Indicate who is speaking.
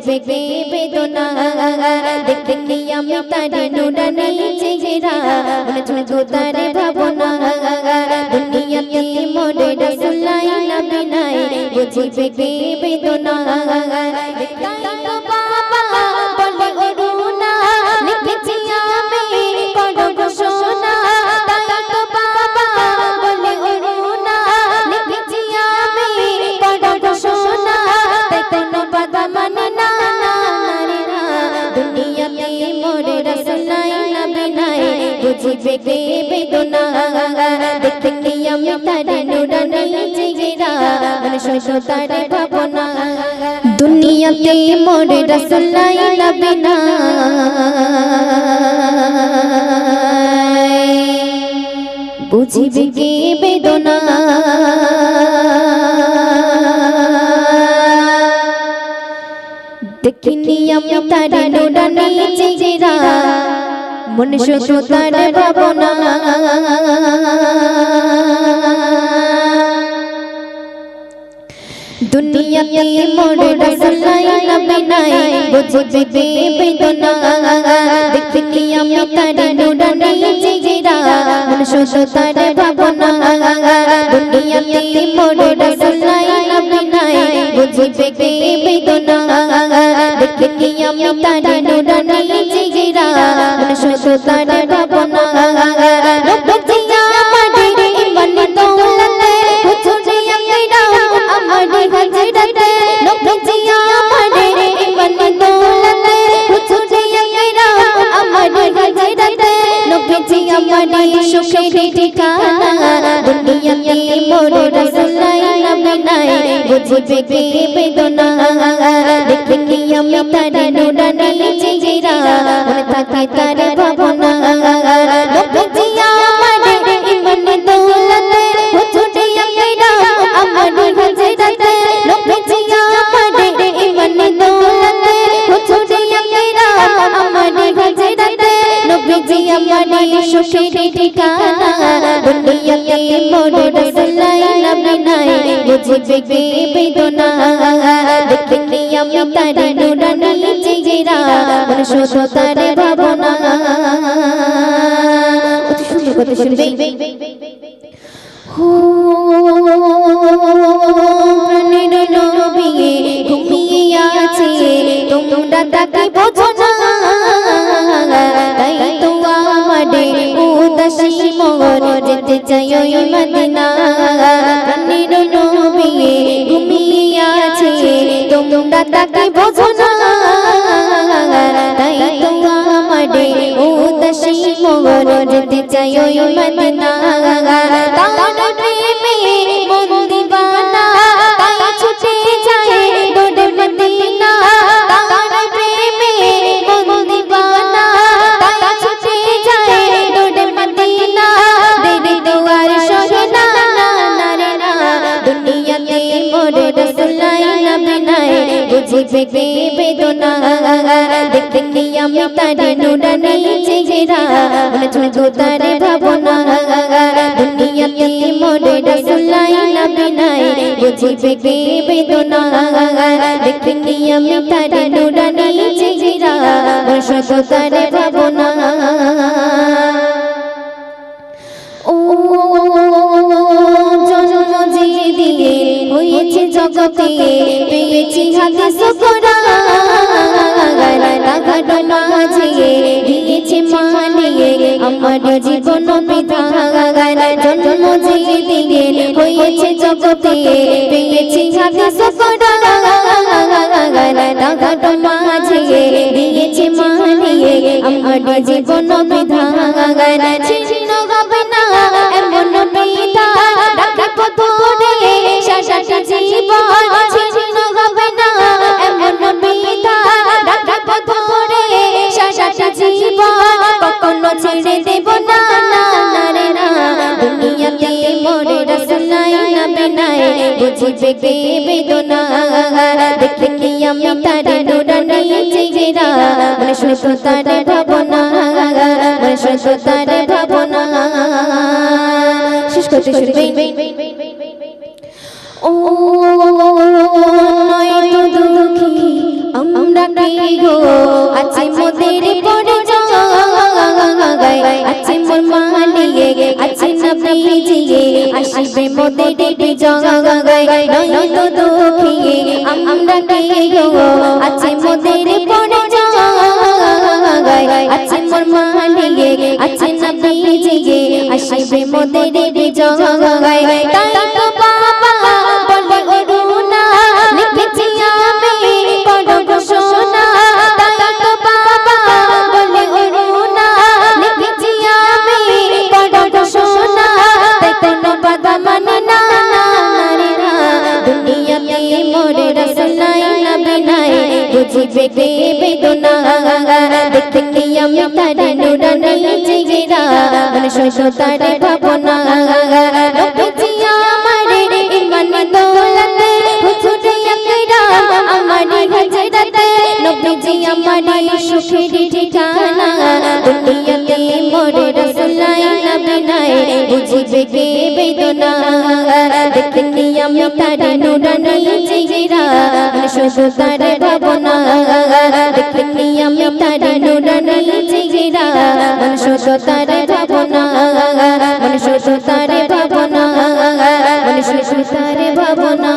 Speaker 1: বেগে বেদনা দেখতে আমি তারে নুরানি চেহারা মনে শুধু তারে ভাবনা দুনিয়াতে মোরে রাসূলাই নবী নাই বুঝি বেগে বেদনা তাই তো বাবা বলে অরুণা লিখেছি আমি করো ঘোষণা তাই তো বাবা বলে অরুণা লিখেছি আমি করো ঘোষণা তাই কোনো বাধা মানে না দুনিয়াতে মোরে রাসূলাই নবী নাই বুঝি বেগে বেদনা দেখতে আমি তারে নুরানি চেহারা মনে শুধু তারে ভাবনা দুনিয়াতে মোরে রাসূলাই নবী নাই বুঝি বেগে বেদনা দেখিনি আমি তারে নুরানি চেহারা মনে শুধু তারে ভাবনা দুনিয়াতে মোরে রাসূলাই নবী নাই বুঝি বেগে বেদনা দেখতে আমি তারে নুরানি চেহারা মনে শুধু তারে ভাবনা দুনিয়াতে মোরে রাসূলাই নবী নাই বুঝি বেগে বেদনা দেখতে আমি তারে নুরানি চেহারা মনে শুধু তারে ভাবনা সুখের ঠিকানা দুনিয়াতে মোরে রাসূলাই নবী নাই বুঝি বেগে বেদনা দেখতে আমি তারে নুরানি চেহারা মনে থাকে তারে ভাবনা নবীজি আমারে ইমান দৌলতে হুজুরে আকরাম আমারে হযরতে নবীজি আমারে ইমান দৌলতে হুজুরে আকরাম আমারে হযরতে নবীজি আমারে সুখের ঠিকানা দুনিয়াতে মোরে রাসূলাই নবী নাই বুঝি বেগে বেদনা দেখতে আমি তারে নুরানি চেহারা মনে শুধু তারে ভাবনা অতি সুন্দর কথা শুনবে প্রাণের নবী ঘুমিয়ে আছে তোমরা তাকে বোঝো না তাই তো আমারে উদাসী মন যেতে চাই ওই মদিনা প্রাণের নবী ঘুমিয়ে আছে তোমরা তাকে বোঝো না তাই তো আমারে উদাসী মন যেতে চাই ওই মদিনা তার প্রেমে মন দিবানা তাই ছুটে যায় দৌড়ে মদিনা তার প্রেমে মন দিবানা তাই ছুটে যায় দৌড়ে মদিনা দেরি দুয়ার সহে না রে না দুনিয়াতে মোরে রাসূলাই নবী নাই বুঝি বেগে বেদনা দেখতে আমি তারে নুরানি চেহারা মনে শুধু তারে ভাবনা দুনিয়াতে মোরে রাসূলাই নবী নাই বুঝি বেগে বেদনা দেখতে আমি তারে নুরানি চেহারা মনে শুধু তারে ভাবনা ও জন্ম যে দিয়ে হয়েছে জগতে পেয়েছি হাদিস কোরআন তাহার মাঝে দিয়েছে মানিয়ে আমার জীবন বিধান জন্ম যে দিয়ে হয়েছে জগতে পেয়েছি হাদিস কোরআন তাহার মাঝে দিয়েছে মানিয়ে আমার জীবন বিধান ছিন্ন হবে না এমন বিধান রাখব ধরে সারাটা জীবন ছিন্ন হবে না এমন বিধান রাখব ধরে সারাটা জীবন কখনো ছেড়ে দেব না রে না দুনিয়াতে মোরে রাসূলাই নবী নাই বুঝি বেগে বেদনা দেখতে আমি তারে নুরানি চেহারা মনে শুধু তারে ভাবনা মনে শুধু তারে ভাবনা শেষ করতে শুনবে ও নয় তো দুঃখী আমরা কি গো আছে মোদের পরে আছে মোর মালিয়ে আছে নবীজিয়ে আসবে মোদের বিজয় নয়তো দুঃখিয়ে আমরা কি গো আছে মোদের পরে আছে মোর মালিয়ে আছে নবীজিয়ে আসবে মোদের বিজয় তাই তো বাবা বলে অরুণা লিখেছি আমি বড় ঘোষণা তাই তো বাবা বলে অরুণা লিখেছি আমি বড় ঘোষণা তাই কোনো বাধা মানে না দুনিয়াতে মোর রাসূল নাই নবী নাই বুঝিবে কে বেদনা দেখতে কি আমি তারে নুরানি চেহারা মন শুধু তারে ভাবনা নবীজি আমারে ইমান দৌলত হুজুর আকরাম আমারে হযরত নবীজি আমারে সুখের ঠিকানা দুনিয়াতে মোর রাসূল নাই নবী নাই বুঝিবে কে বেদনা দেখতে কি আমি তারে নুরানি চেহারা মন শুধু তারে ভাবনা দেখতে কি আমি তারে নুরানি চেহারা মন শুধু তারে ভাবনা মন শুধু তারে ভাবনা মন শুধু তারে ভাবনা